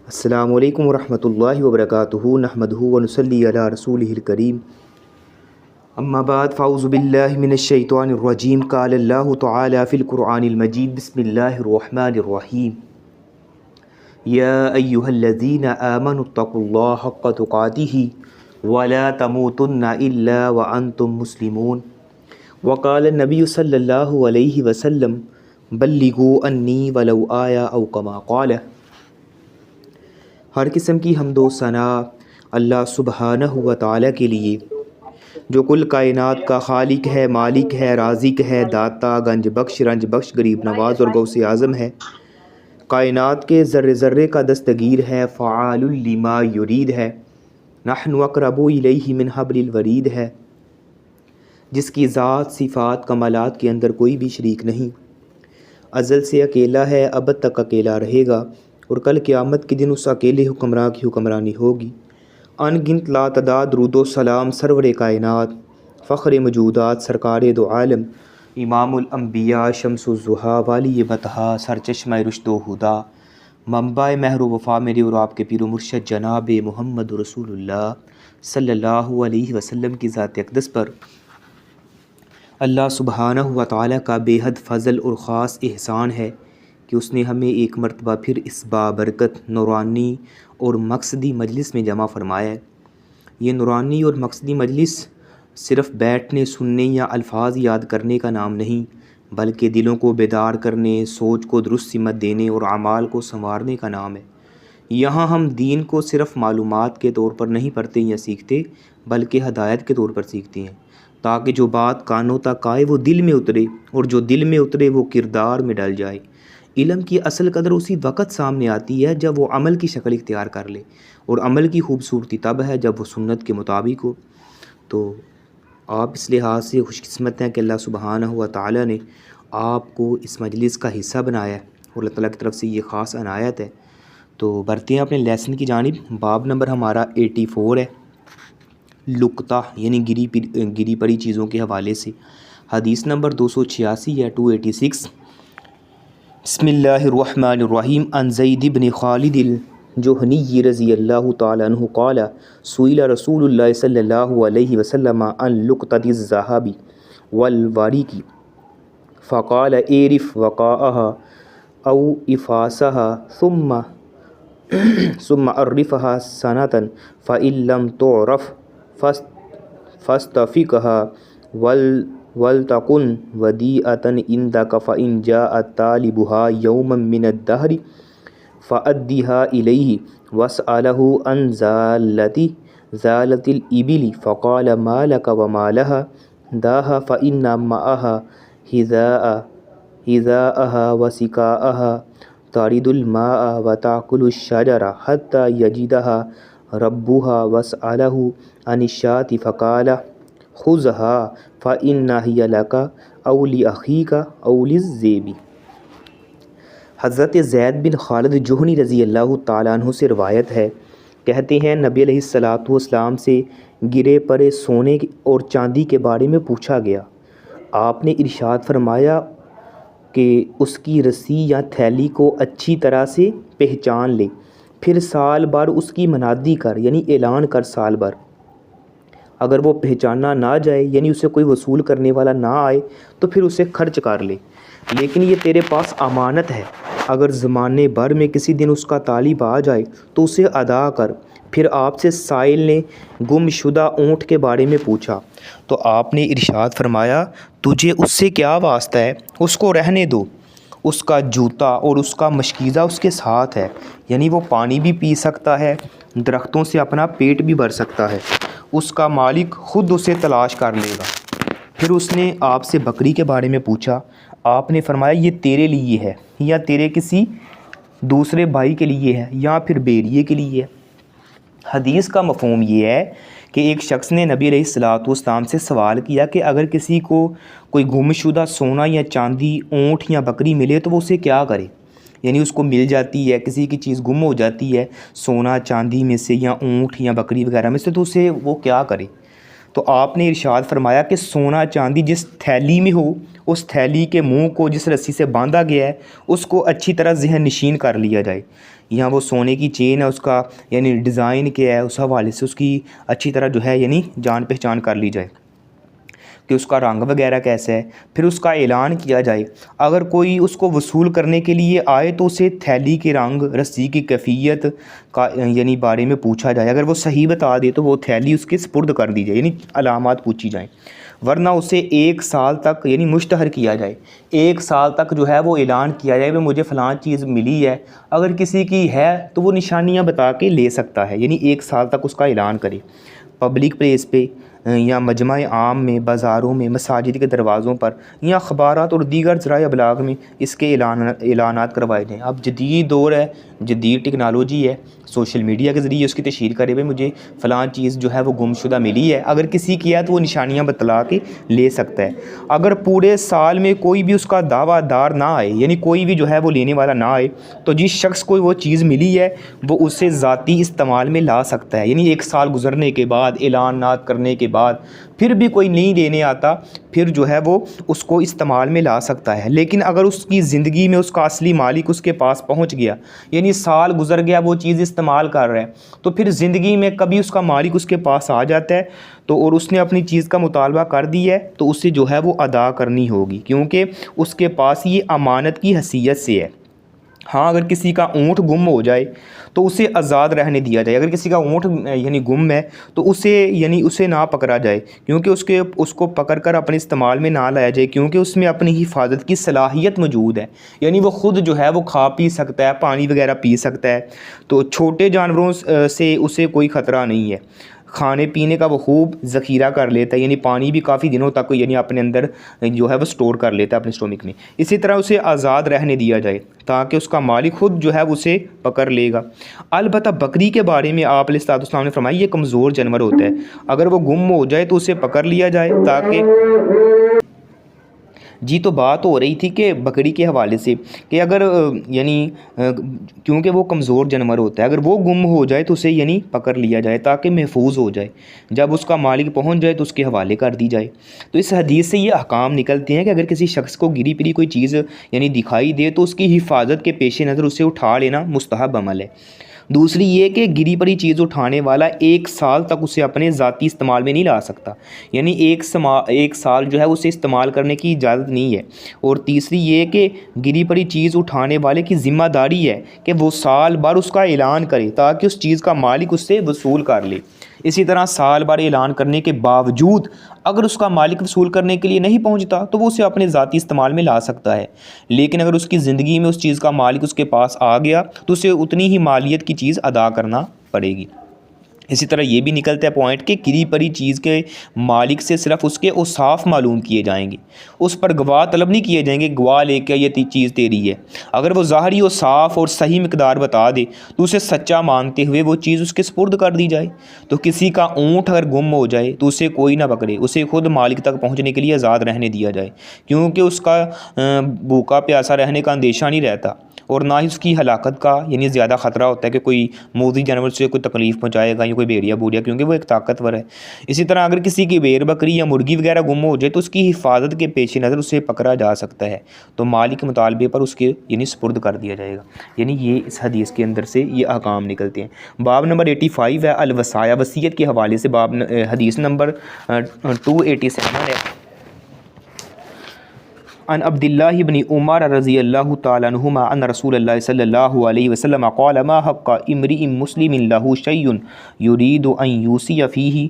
السلام علیکم ورحمۃ اللہ وبرکاتہ نحمدہ ونصلی علی رسولہ الکریم اما بعد فاعوذ باللہ من الشیطان الرجیم قال اللہ تعالی فی القرآن المجید بسم اللہ الرحمن الرحیم یا ایہا الذین آمنوا اتقوا اللہ حق تقاتہ ولا تموتن الا وانتم مسلمون وقال النبی صلی اللہ علیہ وسلم بلغوا انی ولو آیا او کما قال۔ ہر قسم کی حمد و ثنا اللہ سبحانہ و تعالیٰ کے لیے جو کل کائنات کا خالق ہے، مالک ہے، رازق ہے، داتا، گنج بخش، رنج بخش، غریب نواز اور غوث اعظم ہے، کائنات کے ذرے ذرے کا دستگیر ہے، فعال لما یرید ہے، نحن اقرب الیہ من حبل الورید ہے، جس کی ذات صفات کمالات کے اندر کوئی بھی شریک نہیں، ازل سے اکیلا ہے، ابد تک اکیلا رہے گا، اور کل قیامت کے دن اس اکیلے حکمراں کی حکمرانی ہوگی۔ ان گنت لا تعداد درود و سلام سرور کائنات، فخر موجودات، سرکار دو عالم، امام الانبیاء، شمس الضحیٰ، والی بطحا، سرچشمہ رشد و ہدا، منبع مہر و وفا میرے اور آپ کے پیر و مرشد جناب محمد رسول اللہ صلی اللہ علیہ وسلم کی ذات اقدس پر اللہ سبحانہ و تعالیٰ کا بے حد فضل اور خاص احسان ہے کہ اس نے ہمیں ایک مرتبہ پھر اس بابرکت نورانی اور مقصدی مجلس میں جمع فرمایا ہے۔ یہ نورانی اور مقصدی مجلس صرف بیٹھنے، سننے یا الفاظ یاد کرنے کا نام نہیں، بلکہ دلوں کو بیدار کرنے، سوچ کو درست سمت دینے اور اعمال کو سنوارنے کا نام ہے۔ یہاں ہم دین کو صرف معلومات کے طور پر نہیں پڑھتے یا سیکھتے، بلکہ ہدایت کے طور پر سیکھتے ہیں، تاکہ جو بات کانوں تک آئے وہ دل میں اترے، اور جو دل میں اترے وہ کردار میں ڈل جائے۔ علم کی اصل قدر اسی وقت سامنے آتی ہے جب وہ عمل کی شکل اختیار کر لے، اور عمل کی خوبصورتی تب ہے جب وہ سنت کے مطابق ہو۔ تو آپ اس لحاظ سے خوش قسمت ہیں کہ اللہ سبحانہ و تعالیٰ نے آپ کو اس مجلس کا حصہ بنایا ہے، اور اللہ تعالیٰ کی طرف سے یہ خاص عنایت ہے۔ تو بڑھتے ہیں اپنے لیسن کی جانب۔ باب نمبر ہمارا 84 ہے، لقطہ یعنی گری پڑی چیزوں کے حوالے سے۔ حدیث نمبر 286 ہے، 286۔ بسم اللہ الرحمن الرحیم۔ عن زید بن خالد الجہنی رضی اللہ تعالی عنہ قال سئل رسول اللہ صلی اللہ علیہ وسلم عن لقطة الذهب والورق فقال اعرف وقاءها او افاسها ثم عرفها سنة فإن لم تعرف فاستفقها وَلْتَكُنْ وَدِيعَةً عِنْدَكَ فَإِنْ جَاءَ طَالِبُهَا يَوْمًا مِنَ الدَّهْرِ فَأَدِّهَا إِلَيْهِ وَاسْأَلْهُ عَنْ زَالَةِ الْإِبِلِ فَقَالَ مَا لَكَ وَمَا لَهَا دَاهَا فَإِنَّ مَعَهَا حِذَاءَهَا وَسِقَاءَهَا تَرِدُ الْمَاءَ وَتَأْكُلُ الشَّجَرَ حَتَّى يَجِدَهَا رَبُّهَا وَاسْأَلَهُ عَنِ الشَّاةِ فَقَالَ خُذْهَا فَإِنَّ هِيَ لَكَ أَوْ لِأَخِيكَ أَوْ لِلذِّئْبِ۔ حضرت زید بن خالد جہنی رضی اللہ تعالیٰ عنہ سے روایت ہے، کہتے ہیں نبی علیہ الصلاۃ والسلام سے گرے پڑے سونے اور چاندی کے بارے میں پوچھا گیا۔ آپ نے ارشاد فرمایا کہ اس کی رسی یا تھیلی کو اچھی طرح سے پہچان لے، پھر سال بھر اس کی منادی کر یعنی اعلان کر سال بھر۔ اگر وہ پہچانا نہ جائے یعنی اسے کوئی وصول کرنے والا نہ آئے تو پھر اسے خرچ کر لے، لیکن یہ تیرے پاس امانت ہے، اگر زمانے بھر میں کسی دن اس کا طالب آ جائے تو اسے ادا کر۔ پھر آپ سے سائل نے گم شدہ اونٹ کے بارے میں پوچھا تو آپ نے ارشاد فرمایا تجھے اس سے کیا واسطہ ہے، اس کو رہنے دو، اس کا جوتا اور اس کا مشکیزہ اس کے ساتھ ہے، یعنی وہ پانی بھی پی سکتا ہے، درختوں سے اپنا پیٹ بھی بھر سکتا ہے، اس کا مالک خود اسے تلاش کر لے گا۔ پھر اس نے آپ سے بکری کے بارے میں پوچھا، آپ نے فرمایا یہ تیرے لیے ہے یا تیرے کسی دوسرے بھائی کے لیے ہے یا پھر بیریے کے لیے ہے۔ حدیث کا مفہوم یہ ہے کہ ایک شخص نے نبی علیہ الصلوۃ والسلام سے سوال کیا کہ اگر کسی کو کوئی گم شدہ سونا یا چاندی، اونٹ یا بکری ملے تو وہ اسے کیا کرے، یعنی اس کو مل جاتی ہے، کسی کی چیز گم ہو جاتی ہے سونا چاندی میں سے یا اونٹ یا بکری وغیرہ میں سے، تو اسے وہ کیا کرے۔ تو آپ نے ارشاد فرمایا کہ سونا چاندی جس تھیلی میں ہو اس تھیلی کے منہ کو جس رسی سے باندھا گیا ہے اس کو اچھی طرح ذہن نشین کر لیا جائے. یہاں وہ سونے کی چین ہے اس کا یعنی ڈیزائن کیا ہے اس حوالے سے اس کی اچھی طرح جو ہے یعنی جان پہچان کر لی جائے کہ اس کا رنگ وغیرہ کیسا ہے. پھر اس کا اعلان کیا جائے. اگر کوئی اس کو وصول کرنے کے لیے آئے تو اسے تھیلی کے رنگ رسی کی کیفیت کا یعنی بارے میں پوچھا جائے. اگر وہ صحیح بتا دے تو وہ تھیلی اس کے سپرد کر دی جائے یعنی علامات پوچھی جائیں. ورنہ اسے 1 سال تک یعنی مشتہر کیا جائے. 1 سال تک جو ہے وہ اعلان کیا جائے کہ مجھے فلاں چیز ملی ہے. اگر کسی کی ہے تو وہ نشانیاں بتا کے لے سکتا ہے یعنی 1 سال تک اس کا اعلان کرے. پبلک پلیس پہ یا مجمع عام میں، بازاروں میں، مساجد کے دروازوں پر یا اخبارات اور دیگر ذرائع ابلاغ میں اس کے اعلانات کروائے جائیں. اب جدید دور ہے، جدید ٹیکنالوجی ہے، سوشل میڈیا کے ذریعے اس کی تشہیر کرے ہوئے مجھے فلاں چیز جو ہے وہ گم شدہ ملی ہے. اگر کسی کی ہے تو وہ نشانیاں بتلا کے لے سکتا ہے. اگر پورے سال میں کوئی بھی اس کا دعویٰ دار نہ آئے یعنی کوئی بھی جو ہے وہ لینے والا نہ آئے تو جس شخص کو وہ چیز ملی ہے وہ اسے ذاتی استعمال میں لا سکتا ہے. یعنی 1 سال گزرنے کے بعد اعلانات کرنے کے بعد پھر بھی کوئی نہیں لینے آتا پھر جو ہے وہ اس کو استعمال میں لا سکتا ہے. لیکن اگر اس کی زندگی میں اس کا اصلی مالک اس کے پاس پہنچ گیا یعنی سال گزر گیا وہ چیز استعمال کر رہا ہے تو پھر زندگی میں کبھی اس کا مالک اس کے پاس آ جاتا ہے تو اور اس نے اپنی چیز کا مطالبہ کر دی ہے تو اسے جو ہے وہ ادا کرنی ہوگی کیونکہ اس کے پاس یہ امانت کی حیثیت سے ہے. ہاں اگر کسی کا اونٹ گم ہو جائے تو اسے آزاد رہنے دیا جائے. اگر کسی کا اونٹ یعنی گم ہے تو اسے نہ پکڑا جائے کیونکہ اس کو پکڑ کر اپنے استعمال میں نہ لایا جائے کیونکہ اس میں اپنی حفاظت کی صلاحیت موجود ہے. یعنی وہ خود جو ہے وہ کھا پی سکتا ہے، پانی وغیرہ پی سکتا ہے. تو چھوٹے جانوروں سے اسے کوئی خطرہ نہیں ہے. کھانے پینے کا وہ خوب ذخیرہ کر لیتا ہے یعنی پانی بھی کافی دنوں تک یعنی اپنے اندر جو ہے وہ سٹور کر لیتا ہے اپنے اسٹومک میں. اسی طرح اسے آزاد رہنے دیا جائے تاکہ اس کا مالک خود جو ہے اسے پکڑ لے گا. البتہ بکری کے بارے میں آپ علیہ السلام نے فرمایا یہ کمزور جانور ہوتا ہے. اگر وہ گم ہو جائے تو اسے پکڑ لیا جائے تاکہ جی تو بات ہو رہی تھی کہ بکری کے حوالے سے کہ اگر یعنی کیونکہ وہ کمزور جانور ہوتا ہے اگر وہ گم ہو جائے تو اسے یعنی پکڑ لیا جائے تاکہ محفوظ ہو جائے. جب اس کا مالک پہنچ جائے تو اس کے حوالے کر دی جائے. تو اس حدیث سے یہ احکام نکلتے ہیں کہ اگر کسی شخص کو گری پری کوئی چیز یعنی دکھائی دے تو اس کی حفاظت کے پیش نظر اسے اٹھا لینا مستحب عمل ہے. دوسری یہ کہ گری پری چیز اٹھانے والا 1 سال تک اسے اپنے ذاتی استعمال میں نہیں لا سکتا یعنی 1 سال جو ہے اسے استعمال کرنے کی اجازت نہیں ہے. اور تیسری یہ کہ گری پری چیز اٹھانے والے کی ذمہ داری ہے کہ وہ سال بھر اس کا اعلان کرے تاکہ اس چیز کا مالک اس سے وصول کر لے. اسی طرح سال بھر اعلان کرنے کے باوجود اگر اس کا مالک وصول کرنے کے لیے نہیں پہنچتا تو وہ اسے اپنے ذاتی استعمال میں لا سکتا ہے. لیکن اگر اس کی زندگی میں اس چیز کا مالک اس کے پاس آ گیا تو اسے اتنی ہی مالیت کی چیز ادا کرنا پڑے گی. اسی طرح یہ بھی نکلتا ہے پوائنٹ کہ گری پری چیز کے مالک سے صرف اس کے اوصاف معلوم کیے جائیں گے. اس پر گواہ طلب نہیں کیے جائیں گے گواہ لے کے یہ چیز تیری ہے. اگر وہ ظاہری و صاف اور صحیح مقدار بتا دے تو اسے سچا مانتے ہوئے وہ چیز اس کے سپرد کر دی جائے. تو کسی کا اونٹ اگر گم ہو جائے تو اسے کوئی نہ پکڑے، اسے خود مالک تک پہنچنے کے لیے آزاد رہنے دیا جائے کیونکہ اس کا بھوکا پیاسا رہنے کا اندیشہ نہیں رہتا اور نہ ہی اس کی ہلاکت کا یعنی زیادہ خطرہ ہوتا ہے کہ کوئی موذی جانور سے کوئی تکلیف پہنچائے گا یا کوئی بھیڑیا بوڑیا کیونکہ وہ ایک طاقتور ہے. اسی طرح اگر کسی کی بیر بکری یا مرغی وغیرہ گم ہو جائے تو اس کی حفاظت کے پیش نظر اسے پکڑا جا سکتا ہے تو مالک کے مطالبے پر اس کے یعنی سپرد کر دیا جائے گا. یعنی یہ اس حدیث کے اندر سے یہ احکام نکلتے ہیں. باب نمبر 85 ہے الوصایا، وصیت کے حوالے سے باب حدیث نمبر 287 ہے. عن عبد الله بن عمر رضی اللہ تعالی عنہما ان رسول اللہ صلی اللہ علیہ وسلم قال ما حق امرئ مسلم له شيء يريد ان يوصي فيه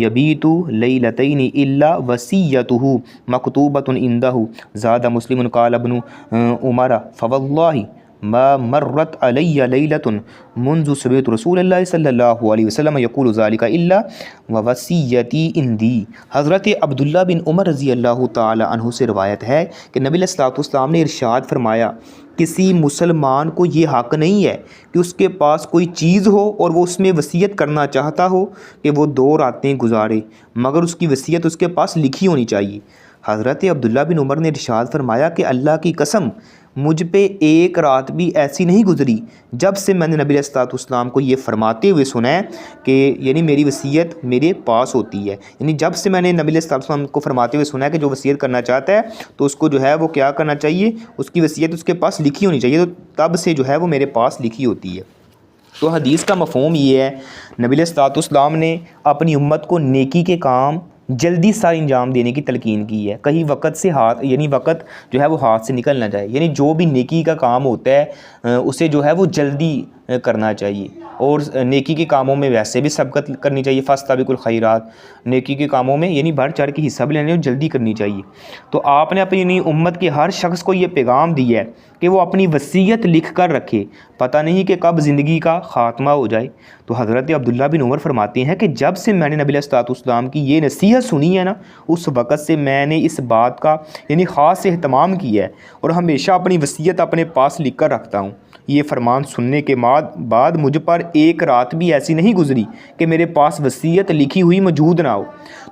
يبيت ليلتين الا وصيته مكتوبة عنده. زاد مسلم قال ابن عمر فوالله ما مرت علی لیلۃ منذ سمعت رسول اللہ صلی اللہ علیہ وسلم یقول ذلك الا ووصیتی عندی. حضرت عبداللہ بن عمر رضی اللہ تعالی عنہ سے روایت ہے کہ نبی علیہ الصلوۃ والسلام نے ارشاد فرمایا کسی مسلمان کو یہ حق نہیں ہے کہ اس کے پاس کوئی چیز ہو اور وہ اس میں وصیت کرنا چاہتا ہو کہ وہ 2 راتیں گزارے مگر اس کی وصیت اس کے پاس لکھی ہونی چاہیے. حضرت عبداللہ بن عمر نے ارشاد فرمایا کہ اللہ کی قسم مجھ پہ ایک رات بھی ایسی نہیں گزری جب سے میں نے نبی علیہ الصلوۃ والسلام کو یہ فرماتے ہوئے سنا ہے کہ یعنی میری وصیت میرے پاس ہوتی ہے، یعنی جب سے میں نے نبی علیہ الصلوۃ والسلام کو فرماتے ہوئے سنا ہے کہ جو وصیت کرنا چاہتا ہے تو اس کو جو ہے وہ کیا کرنا چاہیے، اس کی وصیت اس کے پاس لکھی ہونی چاہیے، تو تب سے جو ہے وہ میرے پاس لکھی ہوتی ہے۔ تو حدیث کا مفہوم یہ ہے، نبی علیہ الصلوۃ والسلام نے اپنی امت کو نیکی کے کام جلدی سے انجام دینے کی تلقین کی ہے، کہیں وقت سے یعنی وقت جو ہے وہ ہاتھ سے نکل نہ جائے، یعنی جو بھی نیکی کا کام ہوتا ہے اسے جو ہے وہ جلدی کرنا چاہیے، اور نیکی کے کاموں میں ویسے بھی سبقت کرنی چاہیے، فاستبقوا الخیرات، نیکی کے کاموں میں یعنی بڑھ چڑھ کے حصہ بھی لینے اور جلدی کرنی چاہیے۔ تو آپ نے اپنی امت کے ہر شخص کو یہ پیغام دیا ہے کہ وہ اپنی وصیت لکھ کر رکھے، پتہ نہیں کہ کب زندگی کا خاتمہ ہو جائے۔ تو حضرت عبداللہ بن عمر فرماتے ہیں کہ جب سے میں نے نبی علیہ الصلوۃ والسلام کی یہ نصیحت سنی ہے نا، اس وقت سے میں نے اس بات کا یعنی خاص اہتمام کیا ہے اور ہمیشہ اپنی وصیت اپنے پاس لکھ کر رکھتا ہوں۔ یہ فرمان سننے کے بعد مجھ پر ایک رات بھی ایسی نہیں گزری کہ میرے پاس وصیت لکھی ہوئی موجود نہ ہو۔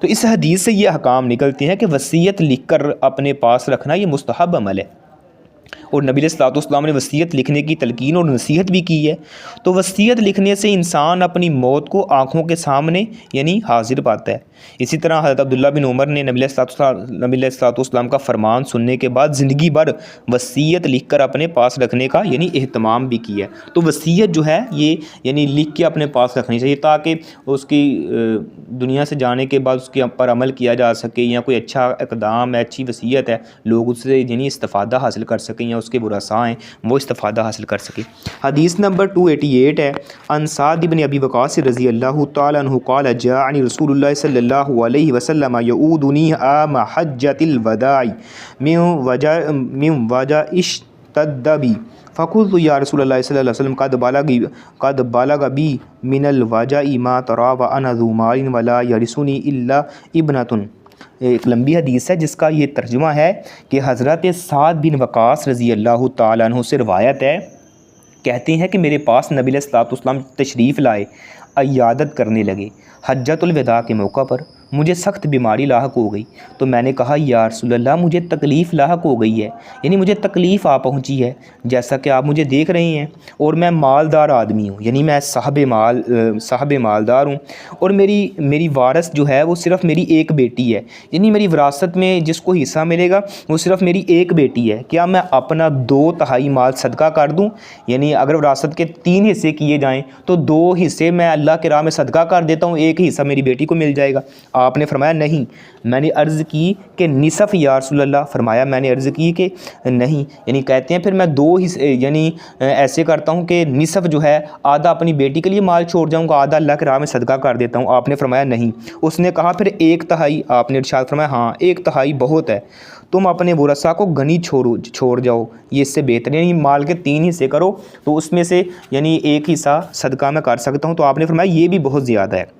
تو اس حدیث سے یہ احکام نکلتے ہیں کہ وصیت لکھ کر اپنے پاس رکھنا یہ مستحب عمل ہے، اور نبی علیہ الصلوۃ والسلام نے وصیت لکھنے کی تلقین اور نصیحت بھی کی ہے۔ تو وصیت لکھنے سے انسان اپنی موت کو آنکھوں کے سامنے یعنی حاضر پاتا ہے۔ اسی طرح حضرت عبداللہ بن عمر نے نبی علیہ الصلوۃ والسلام کا فرمان سننے کے بعد زندگی بھر وصیت لکھ کر اپنے پاس رکھنے کا یعنی اہتمام بھی کیا ہے۔ تو وصیت جو ہے یہ یعنی لکھ کے اپنے پاس رکھنی چاہیے تاکہ اس کی دنیا سے جانے کے بعد اس کے پر عمل کیا جا سکے، یا کوئی اچھا اقدام ہے، اچھی وصیت ہے، لوگ اس سے یعنی استفادہ حاصل کر سکیں، یا اس کے ورثاء ہیں وہ استفادہ حاصل کر سکیں۔ حدیث نمبر 288 ہے، عن سعد بن ابی وقاص رضی اللہ تعالی عنہ قال جاءنی رسول اللہ صلی اللہ علیہ وسلم یعودنی عام حجۃ الوداع من وجع اشتد بی فقلت یا رسول اللہ صلی اللہ علیہ وسلم قد بلغ بی من الوجع ما ترى وانا ذو مال ولا يرثني الا ابنۃ۔ ایک لمبی حدیث ہے جس کا یہ ترجمہ ہے کہ حضرت سعد بن وقاص رضی اللہ تعالیٰ عنہ سے روایت ہے، کہتے ہیں کہ میرے پاس نبی علیہ الصلوۃ والسلام تشریف لائے، عیادت کرنے لگے۔ حجۃ الوداع کے موقع پر مجھے سخت بیماری لاحق ہو گئی، تو میں نے کہا یا رسول اللہ مجھے تکلیف لاحق ہو گئی ہے، یعنی مجھے تکلیف آ پہنچی ہے، جیسا کہ آپ مجھے دیکھ رہے ہیں، اور میں مالدار آدمی ہوں، یعنی میں صاحب مالدار ہوں، اور میری وارث جو ہے وہ صرف میری ایک بیٹی ہے، یعنی میری وراثت میں جس کو حصہ ملے گا وہ صرف میری ایک بیٹی ہے، کیا میں اپنا 2/3 مال صدقہ کر دوں؟ یعنی اگر وراثت کے 3 حصے کیے جائیں تو 2 حصے میں اللہ کے راہ میں صدقہ کر دیتا ہوں، ایک حصہ میری بیٹی کو مل جائے گا۔ آپ نے فرمایا نہیں۔ میں نے عرض کی کہ نصف یا رسول اللہ، فرمایا میں نے عرض کی کہ نہیں، یعنی کہتے ہیں پھر میں 2 حصے یعنی ایسے کرتا ہوں کہ نصف جو ہے آدھا اپنی بیٹی کے لیے مال چھوڑ جاؤں گا، آدھا اللہ کے راہ میں صدقہ کر دیتا ہوں۔ آپ نے فرمایا نہیں۔ اس نے کہا پھر 1/3، آپ نے ارشاد فرمایا ہاں 1/3 بہت ہے، تم اپنے ورثاء کو غنی چھوڑ جاؤ، یہ اس سے بہتر، یعنی مال کے 3 حصے کرو تو اس میں سے یعنی 1 حصہ صدقہ میں کر سکتا ہوں۔ تو آپ نے فرمایا یہ بھی بہت زیادہ ہے،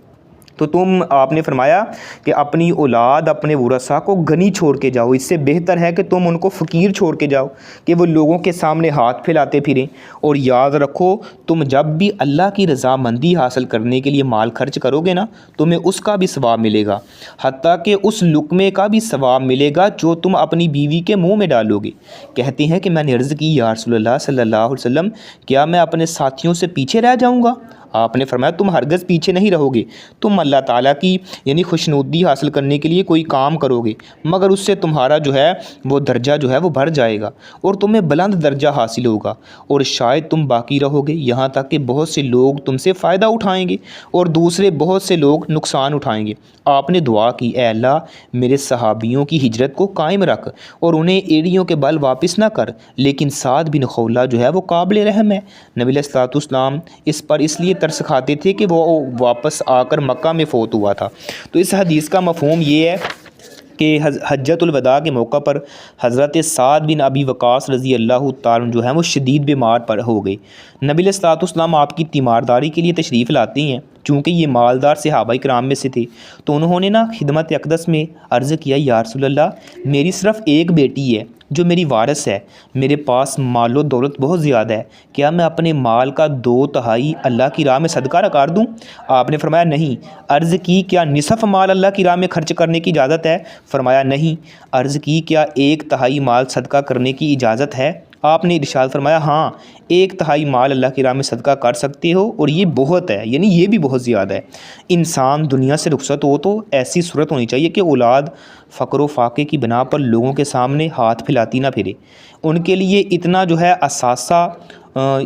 تو آپ نے فرمایا کہ اپنی اولاد اپنے ورثاء کو غنی چھوڑ کے جاؤ، اس سے بہتر ہے کہ تم ان کو فقیر چھوڑ کے جاؤ کہ وہ لوگوں کے سامنے ہاتھ پھیلاتے پھریں۔ اور یاد رکھو تم جب بھی اللہ کی رضامندی حاصل کرنے کے لیے مال خرچ کرو گے نا، تمہیں اس کا بھی ثواب ملے گا، حتیٰ کہ اس لقمے کا بھی ثواب ملے گا جو تم اپنی بیوی کے منہ میں ڈالو گے۔ کہتے ہیں کہ میں نے عرض کی یا رسول اللہ صلی اللہ علیہ وسلم کیا میں اپنے ساتھیوں سے پیچھے رہ جاؤں گا؟ آپ نے فرمایا تم ہرگز پیچھے نہیں رہو گے، تم اللہ تعالیٰ کی یعنی خوشنودی حاصل کرنے کے لیے کوئی کام کرو گے، مگر اس سے تمہارا جو ہے وہ درجہ جو ہے وہ بڑھ جائے گا اور تمہیں بلند درجہ حاصل ہوگا، اور شاید تم باقی رہو گے یہاں تک کہ بہت سے لوگ تم سے فائدہ اٹھائیں گے اور دوسرے بہت سے لوگ نقصان اٹھائیں گے۔ آپ نے دعا کی اے اللہ میرے صحابیوں کی ہجرت کو قائم رکھ اور انہیں ایڑیوں کے بل واپس نہ کر، لیکن سعد بن خولہ جو ہے وہ قابل رحم ہے۔ نبی علیہ الصلوۃ والسلام اس پر اس لیے ترس کھاتے تھے کہ وہ واپس آ کر مکہ میں فوت ہوا تھا۔ تو اس حدیث کا مفہوم یہ ہے کہ حجۃ الوداع کے موقع پر حضرت سعد بن ابی وقاص رضی اللہ تعالیٰ عنہ جو ہیں وہ شدید بیمار پر ہو گئے۔ نبی علیہ الصلوۃ والسلام آپ کی تیمارداری کے لیے تشریف لاتے ہیں، چونکہ یہ مالدار صحابہ کرام میں سے تھے، تو انہوں نے نا خدمت اقدس میں عرض کیا یا رسول اللہ میری صرف ایک بیٹی ہے جو میری وارث ہے، میرے پاس مال و دولت بہت زیادہ ہے، کیا میں اپنے مال کا 2/3 اللہ کی راہ میں صدقہ کر دوں؟ آپ نے فرمایا نہیں۔ عرض کی کیا نصف مال اللہ کی راہ میں خرچ کرنے کی اجازت ہے؟ فرمایا نہیں۔ عرض کی کیا 1/3 مال صدقہ کرنے کی اجازت ہے؟ آپ نے ارشاد فرمایا ہاں 1/3 مال اللہ کی راہ میں صدقہ کر سکتے ہو، اور یہ بہت ہے، یعنی یہ بھی بہت زیادہ ہے۔ انسان دنیا سے رخصت ہو تو ایسی صورت ہونی چاہیے کہ اولاد فقر و فاقے کی بنا پر لوگوں کے سامنے ہاتھ پھیلاتی نہ پھرے، ان کے لیے اتنا جو ہے اثاثہ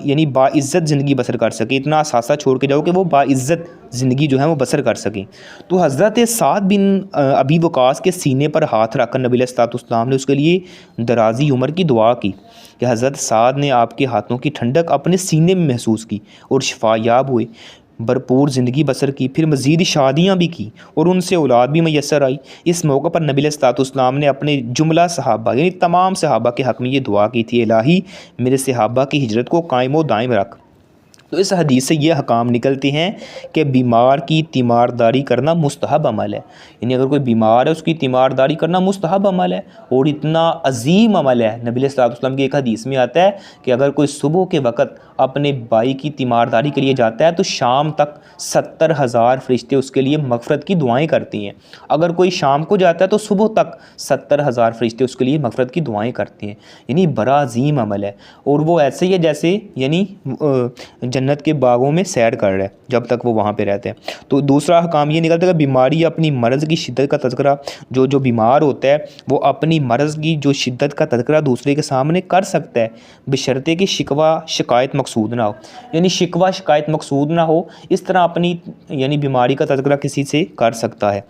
یعنی باعزت زندگی بسر کر سکے، اتنا اثاثہ چھوڑ کے جاؤ کہ وہ باعزت زندگی جو ہے وہ بسر کر سکیں۔ تو حضرت سعد بن ابی وقاص کے سینے پر ہاتھ رکھ کر نبی علیہ الصلوۃ والسلام نے اس کے لیے درازی عمر کی دعا کی کہ حضرت سعد نے آپ کے ہاتھوں کی ٹھنڈک اپنے سینے میں محسوس کی اور شفا یاب ہوئے، بھرپور زندگی بسر کی، پھر مزید شادیاں بھی کی اور ان سے اولاد بھی میسر آئی۔ اس موقع پر نبی علیہ الصلوۃ والسلام نے اپنے جملہ صحابہ یعنی تمام صحابہ کے حق میں یہ دعا کی تھی، الہی میرے صحابہ کی ہجرت کو قائم و دائم رکھ۔ تو اس حدیث سے یہ حکام نکلتے ہیں کہ بیمار کی تیمارداری کرنا مستحب عمل ہے، یعنی اگر کوئی بیمار ہے اس کی تیمارداری کرنا مستحب عمل ہے، اور اتنا عظیم عمل ہے۔ نبی علیہ الصلوۃ والسلام کی ایک حدیث میں آتا ہے کہ اگر کوئی صبح کے وقت اپنے بھائی کی تیمارداری کے لیے جاتا ہے تو شام تک 70,000 فرشتے اس کے لیے مغفرت کی دعائیں کرتی ہیں۔ اگر کوئی شام کو جاتا ہے تو صبح تک 70,000 فرشتے اس کے لیے مغفرت کی دعائیں کرتے ہیں، یعنی بڑا عظیم عمل ہے، اور وہ ایسے ہی ہے جیسے یعنی جنت کے باغوں میں سیر کر رہا ہے جب تک وہ وہاں پہ رہتے ہیں۔ تو دوسرا حکام یہ نکلتا ہے کہ بیماری یا اپنی مرض کی شدت کا تذکرہ، جو بیمار ہوتا ہے وہ اپنی مرض کی جو شدت کا تذکرہ دوسرے کے سامنے کر سکتا ہے، بشرطے کہ شکوہ شکایت مقصود نہ ہو، یعنی شکوہ شکایت مقصود نہ ہو، اس طرح اپنی یعنی بیماری کا تذکرہ کسی سے کر سکتا ہے۔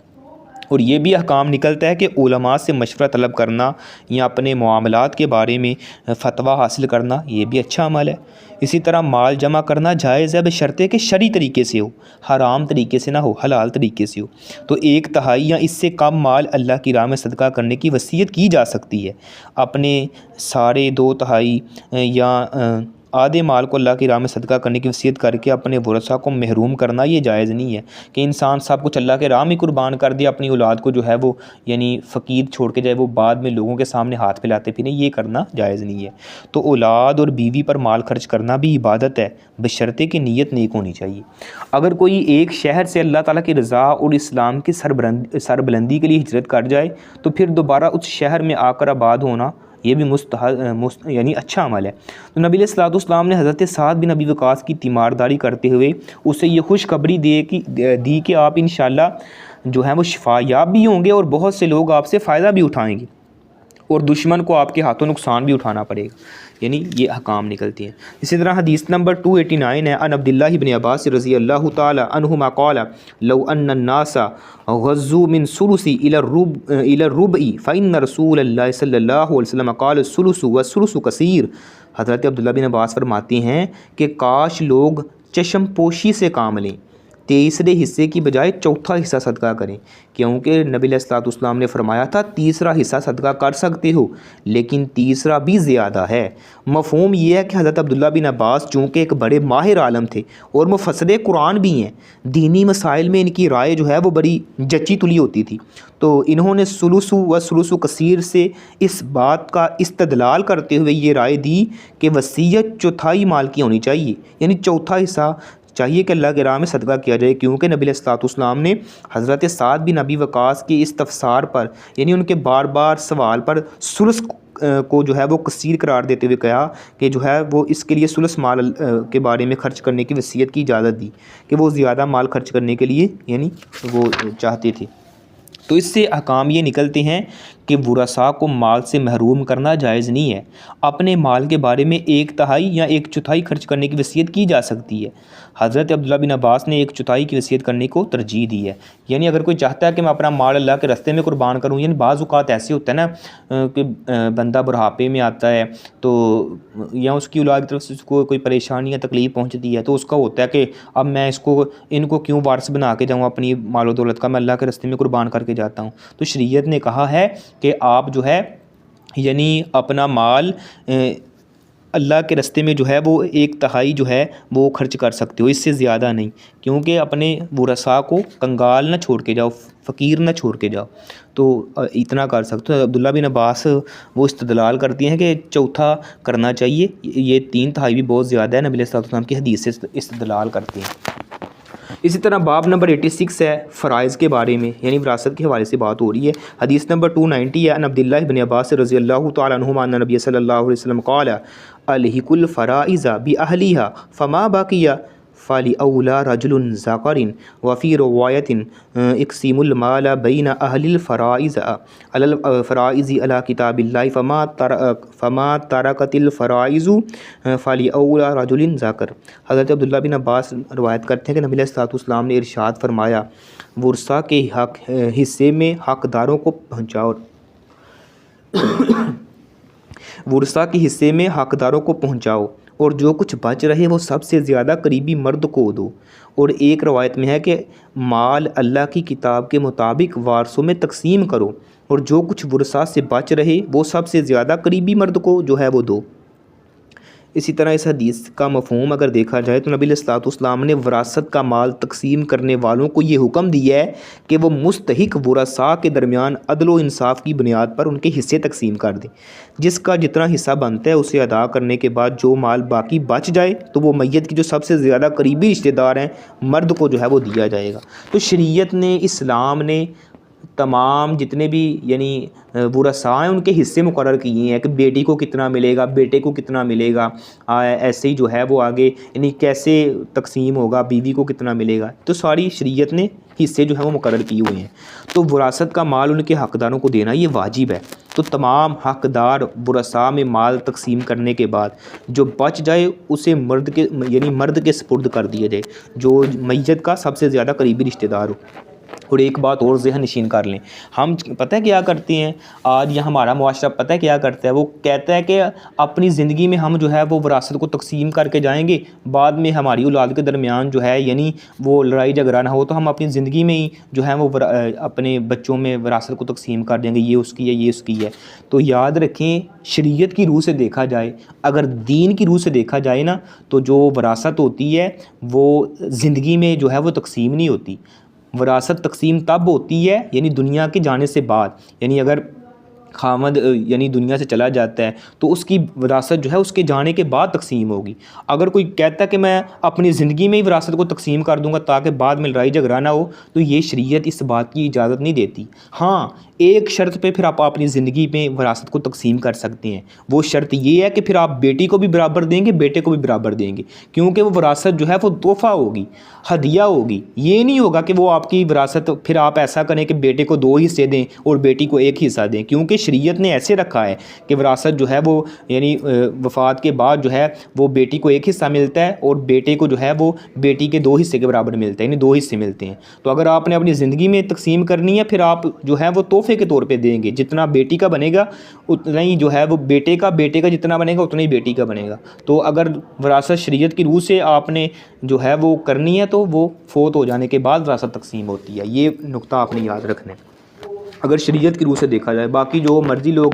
اور یہ بھی احکام نکلتا ہے کہ علماء سے مشورہ طلب کرنا یا اپنے معاملات کے بارے میں فتویٰ حاصل کرنا یہ بھی اچھا عمل ہے۔ اسی طرح مال جمع کرنا جائز ہے بشرطے کہ شرعی طریقے سے ہو، حرام طریقے سے نہ ہو، حلال طریقے سے ہو۔ تو 1/3 یا اس سے کم مال اللہ کی راہ میں صدقہ کرنے کی وصیت کی جا سکتی ہے۔ اپنے سارے 2/3 یا آدھے مال کو اللہ کی راہ میں صدقہ کرنے کی وصیت کر کے اپنے ورثاء کو محروم کرنا یہ جائز نہیں ہے کہ انسان سب کچھ اللہ کے راہ میں قربان کر دے، اپنی اولاد کو جو ہے وہ یعنی فقیر چھوڑ کے جائے، وہ بعد میں لوگوں کے سامنے ہاتھ پھیلاتے پھریں، یہ کرنا جائز نہیں ہے۔ تو اولاد اور بیوی پر مال خرچ کرنا بھی عبادت ہے بشرطے کہ نیت نیک ہونی چاہیے۔ اگر کوئی ایک شہر سے اللہ تعالیٰ کی رضا اور اسلام کی سربلندی کے لیے ہجرت کر جائے تو پھر دوبارہ اس شہر میں آ کر آباد ہونا یہ بھی یعنی اچھا عمل ہے۔ تو نبی علیہ الصلوۃ والسلام نے حضرت سعد بن ابی وقاص کی تیمارداری کرتے ہوئے اسے یہ خوشخبری دی کہ آپ انشاءاللہ جو ہیں وہ شفا یاب بھی ہوں گے، اور بہت سے لوگ آپ سے فائدہ بھی اٹھائیں گے، اور دشمن کو آپ کے ہاتھوں نقصان بھی اٹھانا پڑے گا، یعنی یہ حکام نکلتی ہیں۔ اسی طرح حدیث نمبر 289 ہے، ان عبداللہ بن عباس رضی اللہ تعالی عنہما قال لو ان الناس غزوا من ثلث الى الربع فإن رسول اللہ صلی اللہ علیہ وسلم قال الثلث والثلث کثیر۔ حضرت عبداللہ بن عباس فرماتے ہیں کہ کاش لوگ چشم پوشی سے کام لیں، تیسرے حصے کی بجائے چوتھا حصہ صدقہ کریں، کیونکہ نبی علیہ الصلوۃ والسلام نے فرمایا تھا تیسرا حصہ صدقہ کر سکتے ہو لیکن تیسرا بھی زیادہ ہے۔ مفہوم یہ ہے کہ حضرت عبداللہ بن عباس چونکہ ایک بڑے ماہر عالم تھے اور مفسر قرآن بھی ہیں، دینی مسائل میں ان کی رائے جو ہے وہ بڑی جچی تلی ہوتی تھی، تو انہوں نے ثلث و ثلث کثیر سے اس بات کا استدلال کرتے ہوئے یہ رائے دی کہ وصیت چوتھائی مال کی ہونی چاہیے، یعنی چوتھا حصہ چاہیے کہ اللہ کے راہ میں صدقہ کیا جائے، کیونکہ نبی علیہ الصلوۃ والسلام نے حضرت سعد بن ابی وقاص کے استفسار پر یعنی ان کے بار بار سوال پر ثلث کو جو ہے وہ کثیر قرار دیتے ہوئے کہا کہ جو ہے وہ اس کے لیے ثلث مال کے بارے میں خرچ کرنے کی وصیت کی اجازت دی، کہ وہ زیادہ مال خرچ کرنے کے لیے یعنی وہ چاہتے تھے۔ تو اس سے احکام یہ نکلتے ہیں کہ ورثاء کو مال سے محروم کرنا جائز نہیں ہے۔ اپنے مال کے بارے میں 1/3 یا 1/4 خرچ کرنے کی وصیت کی جا سکتی ہے۔ حضرت عبداللہ بن عباس نے 1/4 کی وصیت کرنے کو ترجیح دی ہے، یعنی اگر کوئی چاہتا ہے کہ میں اپنا مال اللہ کے راستے میں قربان کروں، یعنی بعض اوقات ایسے ہوتا ہے نا کہ بندہ بڑھاپے میں آتا ہے تو یا اس کی اولاد کی طرف سے اس کو کوئی پریشانی یا تکلیف پہنچتی ہے، تو اس کا ہوتا ہے کہ اب میں ان کو کیوں وارث بنا کے جاؤں اپنی مال و دولت کا، میں اللہ کے راستے میں قربان کر کے جاتا ہوں۔ تو شریعت نے کہا ہے کہ آپ جو ہے یعنی اپنا مال اللہ کے راستے میں جو ہے وہ 1/3 جو ہے وہ خرچ کر سکتے ہو، اس سے زیادہ نہیں، کیونکہ اپنے ورثاء کو کنگال نہ چھوڑ کے جاؤ، فقیر نہ چھوڑ کے جاؤ، تو اتنا کر سکتے ہو۔ عبداللہ بن عباس وہ استدلال کرتی ہیں کہ چوتھا کرنا چاہیے، یہ 3/3 بھی بہت زیادہ ہے، نبی علیہ الصلوۃ والسلام کی حدیث سے استدلال کرتے ہیں۔ اسی طرح باب نمبر 86 ہے فرائض کے بارے میں، یعنی وراثت کے حوالے سے بات ہو رہی ہے۔ حدیث نمبر 290 ہے، ان عبداللہ بن عباس رضی اللہ تعالیٰ عنہما ان نبی صلی اللہ علیہ وسلم قال الحق الفرائض باہلیها فما بقی فلأولی رجل ذکر وفی روایت اقسیم المال بین اہل الفرائض علی کتاب اللہ فما ترکت الفرائض فلأولی رجل ذکر۔ حضرت عبداللہ بن عباس روایت کرتے ہیں کہ نبی علیہ السلام نے ارشاد فرمایا ورثہ کے حصے میں حقداروں کو پہنچاؤ، ورثہ کے حصے میں حقداروں کو پہنچاؤ اور جو کچھ بچ رہے وہ سب سے زیادہ قریبی مرد کو دو۔ اور ایک روایت میں ہے کہ مال اللہ کی کتاب کے مطابق وارثوں میں تقسیم کرو اور جو کچھ ورثہ سے بچ رہے وہ سب سے زیادہ قریبی مرد کو جو ہے وہ دو۔ اسی طرح اس حدیث کا مفہوم اگر دیکھا جائے تو نبی علیہ السلام نے وراثت کا مال تقسیم کرنے والوں کو یہ حکم دیا ہے کہ وہ مستحق ورثاء کے درمیان عدل و انصاف کی بنیاد پر ان کے حصے تقسیم کر دیں، جس کا جتنا حصہ بنتا ہے اسے ادا کرنے کے بعد جو مال باقی بچ جائے تو وہ میت کی جو سب سے زیادہ قریبی رشتہ دار ہیں مرد کو جو ہے وہ دیا جائے گا۔ تو شریعت نے، اسلام نے تمام جتنے بھی یعنی ورثاء ہیں ان کے حصے مقرر کیے ہیں کہ بیٹی کو کتنا ملے گا، بیٹے کو کتنا ملے گا، ایسے ہی جو ہے وہ آگے یعنی کیسے تقسیم ہوگا، بیوی کو کتنا ملے گا، تو ساری شریعت نے حصے جو ہیں وہ مقرر کیے ہوئے ہیں۔ تو وراثت کا مال ان کے حقداروں کو دینا یہ واجب ہے۔ تو تمام حقدار ورثاء میں مال تقسیم کرنے کے بعد جو بچ جائے اسے مرد کے سپرد کر دیا جائے جو میت کا سب سے زیادہ قریبی رشتہ دار ہو۔ اور ایک بات اور ذہن نشین کر لیں، ہم پتہ ہے کیا کرتے ہیں آج، یہ ہمارا معاشرہ پتہ ہے کیا کرتا ہے، وہ کہتا ہے کہ اپنی زندگی میں ہم جو ہے وہ وراثت کو تقسیم کر کے جائیں گے، بعد میں ہماری اولاد کے درمیان جو ہے یعنی وہ لڑائی جھگڑا نہ ہو تو ہم اپنی زندگی میں ہی جو ہے وہ اپنے بچوں میں وراثت کو تقسیم کر دیں گے، یہ اس کی ہے یہ اس کی ہے۔ تو یاد رکھیں شریعت کی روح سے دیکھا جائے، اگر دین کی روح سے دیکھا جائے نا تو جو وراثت ہوتی ہے وہ زندگی میں جو ہے وہ تقسیم نہیں ہوتی۔ وراثت تقسیم تب ہوتی ہے یعنی دنیا کے جانے سے بعد، یعنی اگر خامد یعنی دنیا سے چلا جاتا ہے تو اس کی وراثت جو ہے اس کے جانے کے بعد تقسیم ہوگی۔ اگر کوئی کہتا ہے کہ میں اپنی زندگی میں ہی وراثت کو تقسیم کر دوں گا تاکہ بعد میں لڑائی جھگڑا نہ ہو، تو یہ شریعت اس بات کی اجازت نہیں دیتی۔ ہاں ایک شرط پہ پھر آپ اپنی زندگی میں وراثت کو تقسیم کر سکتے ہیں، وہ شرط یہ ہے کہ پھر آپ بیٹی کو بھی برابر دیں گے، بیٹے کو بھی برابر دیں گے، کیونکہ وہ وراثت جو ہے وہ تحفہ ہوگی، ہدیہ ہوگی۔ یہ نہیں ہوگا کہ وہ آپ کی وراثت پھر آپ ایسا کریں کہ بیٹے کو 2 حصے دیں اور بیٹی کو 1 حصہ دیں، کیونکہ شریعت نے ایسے رکھا ہے کہ وراثت جو ہے وہ یعنی وفات کے بعد جو ہے وہ بیٹی کو 1 حصہ ملتا ہے اور بیٹے کو جو ہے وہ بیٹی کے 2 حصے کے برابر ملتا ہے، یعنی 2 حصے ملتے ہیں۔ تو اگر آپ نے اپنی زندگی میں تقسیم کرنی ہے پھر آپ جو ہے وہ تحفے کے طور پہ دیں گے، جتنا بیٹی کا بنے گا اتنا ہی جو ہے وہ بیٹے کا جتنا بنے گا اتنا ہی بیٹی کا بنے گا۔ تو اگر وراثت شریعت کی روح سے آپ نے جو ہے وہ کرنی ہے تو وہ فوت ہو جانے کے بعد وراثت تقسیم ہوتی ہے، یہ نقطہ آپ نے یاد رکھنا ہے اگر شریعت کی روح سے دیکھا جائے۔ باقی جو مرضی لوگ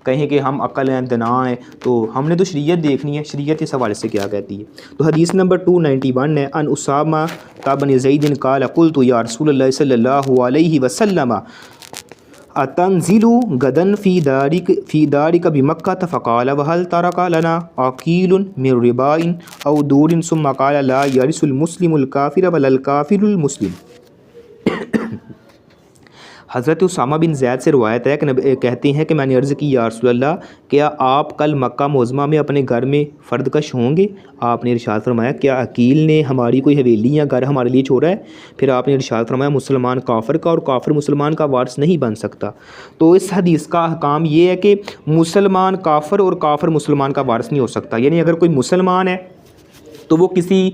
کہیں کہ ہم عقل ہیں دنا ہیں، تو ہم نے تو شریعت دیکھنی ہے، شریعت اس حوالے سے کیا کہتی ہے۔ تو حدیث نمبر 291 ہے، ان اسامہ بن زید قال قلت یا رسول اللہ صلی اللہ علیہ وسلم اتنزل غدا فی دارک بمکہ فقال وهل ترک لنا عقیل من رباء او دور ثم قال لا یرث المسلم الکافر ولا الکافر المسلم۔ حضرت اسامہ بن زید سے روایت ہے کہ کہتے ہیں کہ میں نے عرض کی یا رسول اللہ کیا آپ کل مکہ معظمہ میں اپنے گھر میں فرد کش ہوں گے؟ آپ نے ارشاد فرمایا کیا عقیل نے ہماری کوئی حویلی یا گھر ہمارے لیے چھوڑا ہے؟ پھر آپ نے ارشاد فرمایا مسلمان کافر کا اور کافر مسلمان کا وارث نہیں بن سکتا۔ تو اس حدیث کا احکام یہ ہے کہ مسلمان کافر اور کافر مسلمان کا وارث نہیں ہو سکتا، یعنی اگر کوئی مسلمان ہے تو وہ کسی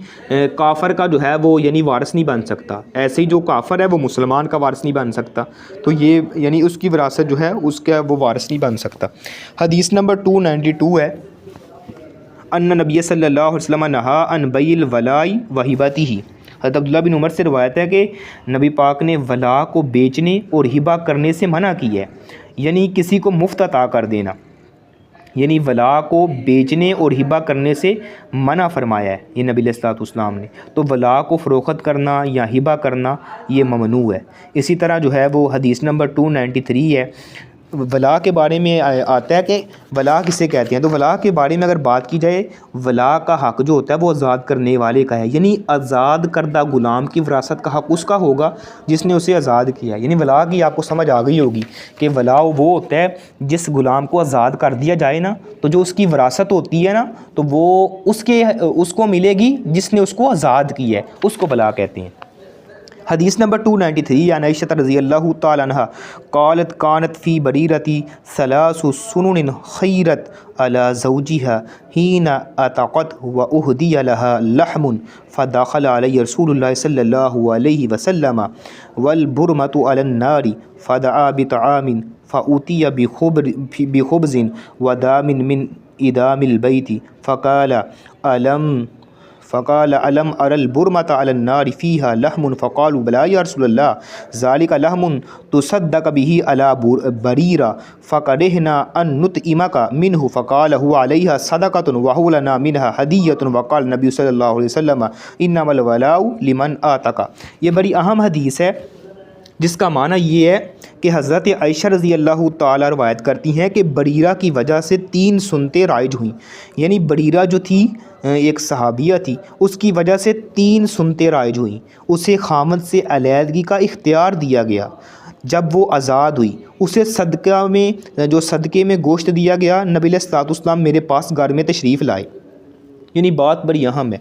کافر کا جو ہے وہ یعنی وارث نہیں بن سکتا، ایسے ہی جو کافر ہے وہ مسلمان کا وارث نہیں بن سکتا، تو یہ یعنی اس کی وراثت جو ہے اس کا وہ وارث نہیں بن سکتا۔ حدیث نمبر 292 ہے، ان نبی صلی اللہ علیہ وسلم نہا عن بیع الولاء وہبتہ۔ حضرت عبداللہ بن عمر سے روایت ہے کہ نبی پاک نے ولا کو بیچنے اور ہبہ کرنے سے منع کی ہے، یعنی کسی کو مفت عطا کر دینا، یعنی ولا کو بیچنے اور ہبہ کرنے سے منع فرمایا ہے یہ نبی علیہ السلام نے۔ تو ولا کو فروخت کرنا یا ہبہ کرنا یہ ممنوع ہے۔ اسی طرح جو ہے وہ حدیث نمبر 293 ہے، ولا کے بارے میں آتا ہے کہ ولا کسے کہتے ہیں، تو ولا کے بارے میں اگر بات کی جائے، ولا کا حق جو ہوتا ہے وہ آزاد کرنے والے کا ہے، یعنی آزاد کردہ غلام کی وراثت کا حق اس کا ہوگا جس نے اسے آزاد کیا ہے۔ یعنی ولا کی آپ کو سمجھ آ گئی ہوگی کہ ولا وہ ہوتا ہے جس غلام کو آزاد کر دیا جائے نا، تو جو اس کی وراثت ہوتی ہے نا، تو وہ اس کو ملے گی جس نے اس کو آزاد کیا ہے، اس کو ولا کہتے ہیں۔ حدیث نمبر 293 عن عائشہ رضی اللہ تعالی عنہ قالت كانت في بریرتی 3 سنن خیرت على زوجها حين اتقت واهدي لها لحم فدخل علي رسول الله صلی اللہ علیہ وسلم والبرمة على النار فدعا بطعام فأوتي بخبز ودام من إدام البيت فقال ألم أرى البرمة على النار فيها لحم فقالوا بلى يا رسول الله ذلك لحم تصدق به على بريرة فكرهنا أن نطعمك منه فقال هو عليها صدقة وهو لنا منها هدية وقال النبي صلی اللہ علیہ وسلم إنما الولاء لمن آتق۔ یہ بڑی اہم حدیث ہے جس کا معنی یہ ہے کہ حضرت عائشہ رضی اللہ تعالیٰ روایت کرتی ہیں کہ بریرہ کی وجہ سے 3 سنتیں رائج ہوئیں، یعنی بریرہ جو تھی ایک صحابیہ تھی، اس کی وجہ سے 3 سنتیں رائج ہوئیں۔ اسے خامد سے علیحدگی کا اختیار دیا گیا، جب وہ آزاد ہوئی اسے صدقے میں گوشت دیا گیا۔ نبی علیہ الصلوۃ والسلام میرے پاس گھر میں تشریف لائے، یعنی بات بڑی اہم ہے۔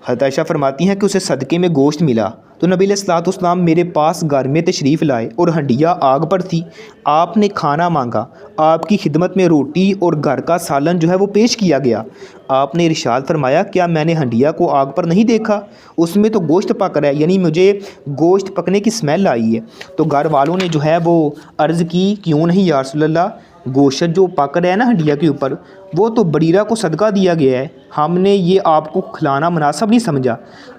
حضرت عائشہ فرماتی ہیں کہ اسے صدقے میں گوشت ملا، تو نبی علیہ الصلوۃ والسلام میرے پاس گھر میں تشریف لائے اور ہنڈیا آگ پر تھی۔ آپ نے کھانا مانگا، آپ کی خدمت میں روٹی اور گھر کا سالن جو ہے وہ پیش کیا گیا۔ آپ نے ارشاد فرمایا کیا میں نے ہنڈیا کو آگ پر نہیں دیکھا؟ اس میں تو گوشت پک رہا ہے، یعنی مجھے گوشت پکنے کی اسمیل آئی ہے۔ تو گھر والوں نے جو ہے وہ عرض کی کیوں نہیں یا رسول اللہ، گوشت جو پک رہا ہے نا ہنڈیا کے اوپر، وہ تو بریرہ کو صدقہ دیا گیا ہے، ہم نے یہ آپ کو کھلانا مناسب نہیں سمجھا۔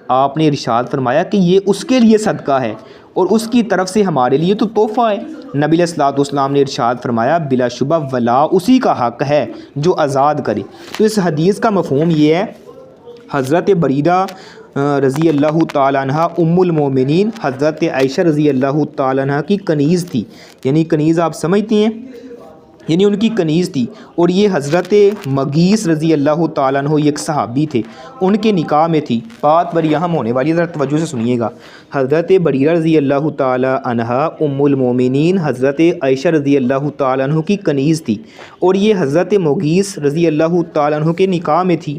آپ نے ارشاد فرمایا کہ یہ اس کے لیے صدقہ ہے اور اس کی طرف سے ہمارے لیے تو تحفہ ہے۔ نبی علیہ الصلوۃ والسلام نے ارشاد فرمایا بلا شبہ ولا اسی کا حق ہے جو آزاد کرے۔ تو اس حدیث کا مفہوم یہ ہے، حضرت بریرہ رضی اللہ تعالیٰ عنہ ام المومنین حضرت عائشہ رضی اللہ تعالیٰ عنہ کی کنیز تھی، یعنی کنیز آپ سمجھتی ہیں، یعنی ان کی کنیز تھی، اور یہ حضرت مغیث رضی اللہ تعالیٰ عنہ ایک صحابی تھے، ان کے نکاح میں تھی۔ بات بڑی اہم ہونے والی ہے، ذرا توجہ سے سنیے گا۔ حضرت بریرہ رضی اللہ تعالیٰ عنہ ام المومنین حضرت عائشہ رضی اللہ تعالیٰ عنہ کی کنیز تھی، اور یہ حضرت مغیث رضی اللہ تعالیٰ عنہ کے نکاح میں تھی۔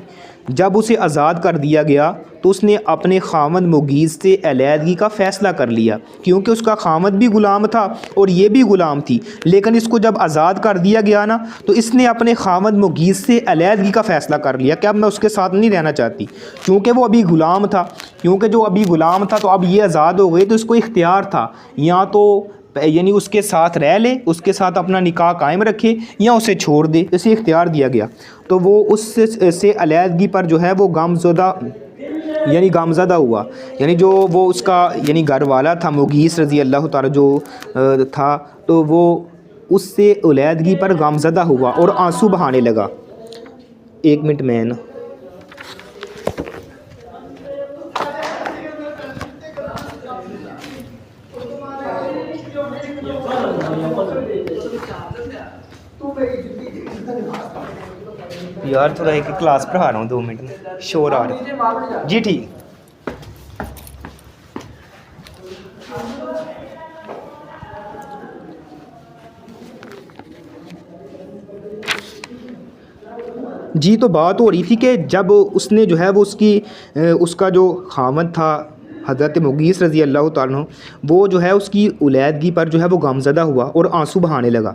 جب اسے آزاد کر دیا گیا تو اس نے اپنے خامد مغیث سے علیحدگی کا فیصلہ کر لیا، کیونکہ اس کا خامد بھی غلام تھا اور یہ بھی غلام تھی، لیکن اس کو جب آزاد کر دیا گیا نا تو اس نے اپنے خامد مغیث سے علیحدگی کا فیصلہ کر لیا کہ اب میں اس کے ساتھ نہیں رہنا چاہتی، کیونکہ وہ ابھی غلام تھا، تو اب یہ آزاد ہو گئے تو اس کو اختیار تھا، یا تو یعنی اس کے ساتھ رہ لے، اس کے ساتھ اپنا نکاح قائم رکھے یا اسے چھوڑ دے، اسے اختیار دیا گیا۔ تو وہ اس سے علیحدگی پر جو ہے وہ گامزدہ ہوا، یعنی جو وہ اس کا یعنی گھر والا تھا مغیث رضی اللہ تعالیٰ جو تھا، تو وہ اس سے علیحدگی پر گامزدہ ہوا اور آنسو بہانے لگا۔ 1 منٹ میں نا یار تھوڑا ایک کلاس پڑھا رہا ہوں، 2 منٹ میں شور آ رہا ہے جی، ٹھیک۔ جی تو بات ہو رہی تھی کہ جب اس نے جو ہے وہ اس کا جو خامد تھا حضرت مغیث رضی اللہ تعالیٰ عنہ، وہ جو ہے اس کی علیحدگی پر جو ہے وہ غمزدہ ہوا اور آنسو بہانے لگا۔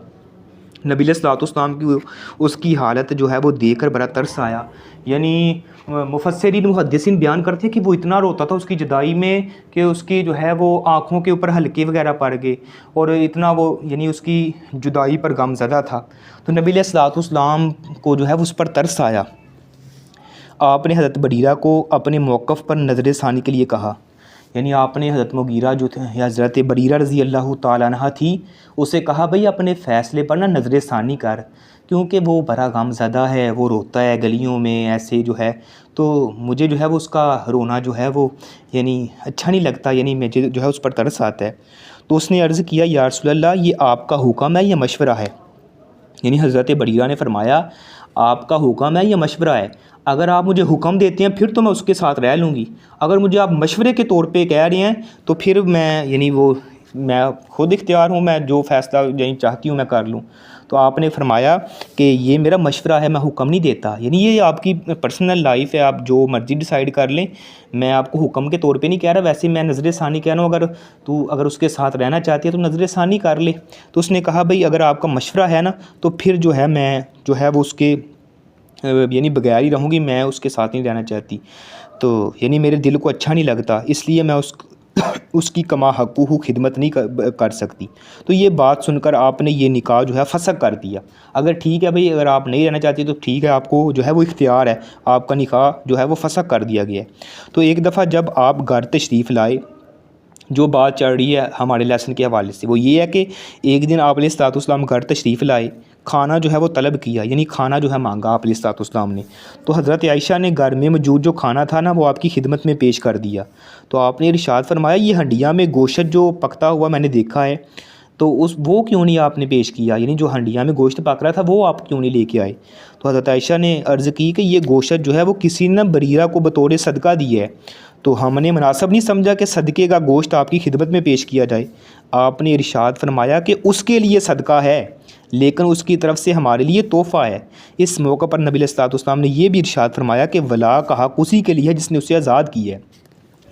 نبی علیہ الصلوۃ والسلام کی اس کی حالت جو ہے وہ دیکھ کر بڑا ترس آیا، یعنی مفسرین محدثین بیان کرتے ہیں کہ وہ اتنا روتا تھا اس کی جدائی میں کہ اس کی جو ہے وہ آنکھوں کے اوپر حلقے وغیرہ پڑ گئے، اور اتنا وہ یعنی اس کی جدائی پر غمزدہ تھا۔ تو نبی علیہ الصلوۃ والسلام کو جو ہے اس پر ترس آیا۔ آپ نے حضرت بریرہ کو اپنے موقف پر نظر ثانی کے لیے کہا یعنی آپ نے حضرت مغیرہ جو تھے یا حضرت بریرہ رضی اللہ تعالیٰ عنہ تھی، اسے کہا بھئی اپنے فیصلے پر نظر ثانی کر، کیونکہ وہ بڑا غم زدہ ہے، وہ روتا ہے گلیوں میں ایسے جو ہے، تو مجھے جو ہے وہ اس کا رونا جو ہے وہ یعنی اچھا نہیں لگتا، یعنی مجھے جو ہے اس پر ترس آتا ہے۔ تو اس نے عرض کیا یا رسول اللہ یہ آپ کا حکم ہے یا مشورہ ہے؟ یعنی حضرت بریرہ نے فرمایا آپ کا حکم ہے یا مشورہ ہے؟ اگر آپ مجھے حکم دیتے ہیں پھر تو میں اس کے ساتھ رہ لوں گی، اگر مجھے آپ مشورے کے طور پہ کہہ رہے ہیں تو پھر میں یعنی وہ میں خود اختیار ہوں، میں جو فیصلہ یعنی چاہتی ہوں میں کر لوں۔ تو آپ نے فرمایا کہ یہ میرا مشورہ ہے، میں حکم نہیں دیتا، یعنی یہ آپ کی پرسنل لائف ہے، آپ جو مرضی ڈیسائیڈ کر لیں، میں آپ کو حکم کے طور پہ نہیں کہہ رہا، ویسے میں نظر ثانی کہہ رہا ہوں، اگر اس کے ساتھ رہنا چاہتی ہے تو نظر ثانی کر لے۔ تو اس نے کہا بھئی اگر آپ کا مشورہ ہے نا تو پھر جو ہے میں جو ہے وہ اس کے یعنی بغیر ہی رہوں گی، میں اس کے ساتھ نہیں رہنا چاہتی، تو یعنی میرے دل کو اچھا نہیں لگتا، اس لیے میں اس کی کما حقوق خدمت نہیں کر سکتی۔ تو یہ بات سن کر آپ نے یہ نکاح جو ہے فسخ کر دیا۔ اگر ٹھیک ہے بھئی اگر آپ نہیں رہنا چاہتی تو ٹھیک ہے، آپ کو جو ہے وہ اختیار ہے، آپ کا نکاح جو ہے وہ فسخ کر دیا گیا ہے۔ تو ایک دفعہ جب آپ گھر تشریف لائے، جو بات چل رہی ہے ہمارے لیسن کے حوالے سے وہ یہ ہے کہ ایک دن آپ علیہ الصلوۃ والسلام گھر تشریف لائے، کھانا جو ہے وہ طلب کیا، یعنی کھانا جو ہے مانگا آپ علیہ الصلوۃ والسلام نے، تو حضرت عائشہ نے گھر میں موجود جو کھانا تھا نا وہ آپ کی خدمت میں پیش کر دیا۔ تو آپ نے ارشاد فرمایا یہ ہنڈیا میں گوشت جو پکتا ہوا میں نے دیکھا ہے، تو وہ کیوں نہیں آپ نے پیش کیا، یعنی جو ہنڈیا میں گوشت پک رہا تھا وہ آپ کیوں نہیں لے کے آئے؟ تو حضرت عائشہ نے عرض کی کہ یہ گوشت جو ہے وہ کسی نے بریرہ کو بطور صدقہ دی ہے، تو ہم نے مناسب نہیں سمجھا کہ صدقے کا گوشت آپ کی خدمت میں پیش کیا جائے۔ آپ نے ارشاد فرمایا کہ اس کے لیے صدقہ ہے لیکن اس کی طرف سے ہمارے لیے تحفہ ہے۔ اس موقع پر نبی علیہ الصلوۃ والسلام نے یہ بھی ارشاد فرمایا کہ ولا کا حق اسی کے لیے ہے جس نے اسے آزاد کی ہے،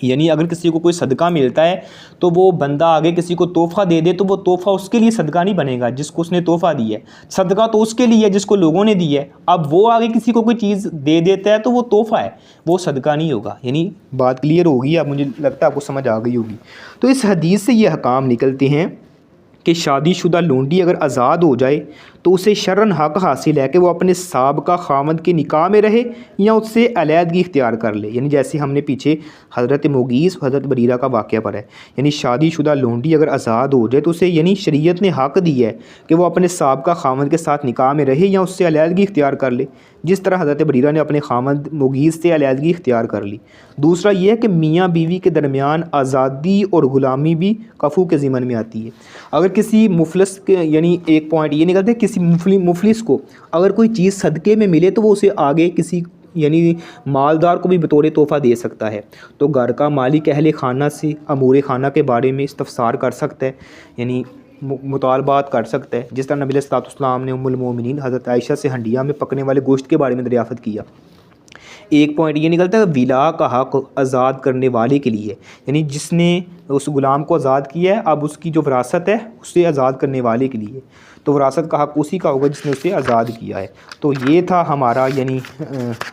یعنی اگر کسی کو کوئی صدقہ ملتا ہے تو وہ بندہ آگے کسی کو تحفہ دے دے تو وہ تحفہ اس کے لیے صدقہ نہیں بنے گا جس کو اس نے تحفہ دی ہے، صدقہ تو اس کے لیے جس کو لوگوں نے دی ہے۔ اب وہ آگے کسی کو کوئی چیز دے دیتا ہے تو وہ تحفہ ہے، وہ صدقہ نہیں ہوگا۔ یعنی بات کلیئر ہوگی، اب مجھے لگتا ہے آپ کو سمجھ آ گئی ہوگی۔ تو اس حدیث سے یہ احکام نکلتے ہیں کہ شادی شدہ لونڈی اگر آزاد ہو جائے تو اسے شرعاً حق حاصل ہے کہ وہ اپنے سابقہ خامند کے نکاح میں رہے یا اس سے علیحدگی اختیار کر لے، یعنی جیسے ہم نے پیچھے حضرت مغیث حضرت بریرہ کا واقعہ پر ہے، یعنی شادی شدہ لونڈی اگر آزاد ہو جائے تو اسے یعنی شریعت نے حق دی ہے کہ وہ اپنے سابقہ خامند کے ساتھ نکاح میں رہے یا اس سے علیحدگی اختیار کر لے، جس طرح حضرت بریرہ نے اپنے خامند مغیث سے علیحدگی اختیار کر لی۔ دوسرا یہ ہے کہ میاں بیوی کے درمیان آزادی اور غلامی بھی کفو کے ضمن میں آتی ہے۔ اگر کسی مفلس کے یعنی ایک پوائنٹ یہ نکلتا ہے کسی مفلس کو اگر کوئی چیز صدقے میں ملے تو وہ اسے آگے کسی یعنی مالدار کو بھی بطور تحفہ دے سکتا ہے، تو گھر کا مالک اہل خانہ سے امور خانہ کے بارے میں استفسار کر سکتا ہے، یعنی مطالبات کر سکتا ہے، جس طرح نبی علیہ الصلوۃ والسلام نے ام المومنین حضرت عائشہ سے ہنڈیا میں پکنے والے گوشت کے بارے میں دریافت کیا۔ ایک پوائنٹ یہ نکلتا ہے ولا کا حق آزاد کرنے والے کے لیے، یعنی جس نے اس غلام کو آزاد کیا ہے اب اس کی جو وراثت ہے اسے آزاد کرنے والے کے لیے، تو وراثت کا حق اسی کا ہوگا جس نے اسے آزاد کیا ہے۔ تو یہ تھا ہمارا یعنی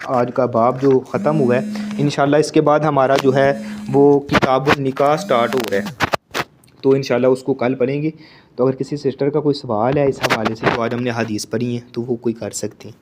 آج کا باب جو ختم ہوا ہے، انشاءاللہ اس کے بعد ہمارا جو ہے وہ کتاب النکاح سٹارٹ ہو رہا ہے، تو انشاءاللہ اس کو کل پڑھیں گے۔ تو اگر کسی سسٹر کا کوئی سوال ہے اس حوالے سے تو آج ہم نے حدیث پڑھی ہیں تو وہ کوئی کر سکتے ہیں۔